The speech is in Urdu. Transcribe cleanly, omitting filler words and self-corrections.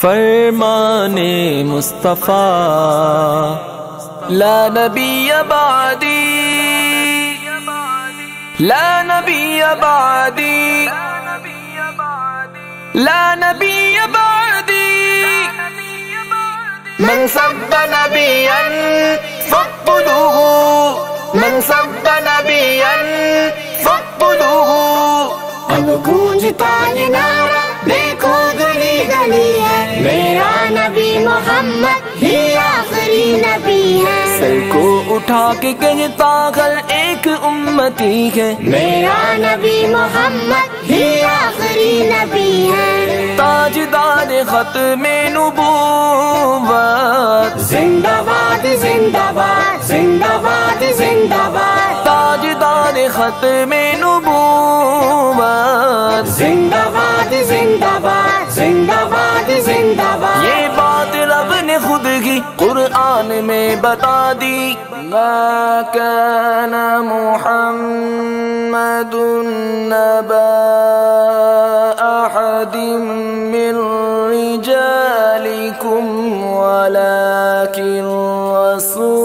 فرمان مصطفیٰ لا نبی بعدی، لا نبی بعدی، لا نبی بعدی، من سب نبیا فاقتلوه، من سب نبیا فاقتلوه۔ اب گونجتا یہ نعرہ دیکھو گلی گلی ہے، میرا نبی محمد ہی آخری نبی ہے۔ سر کو اٹھا کے کہتا ہر ایک امتی ہے، میرا نبی محمد ہی آخری نبی ہے۔ تاجدار ختم نبوت زندہ باد زندہ باد زندہ باد زندہ باد، تاجدار ختم نبوت زندہ باد زندہ باد زندہ باد زندہ باد۔ یہ بات رب نے خود ہی قرآن میں بتا دی، ما کان محمد نبا احد من رجالکم ولکن رسول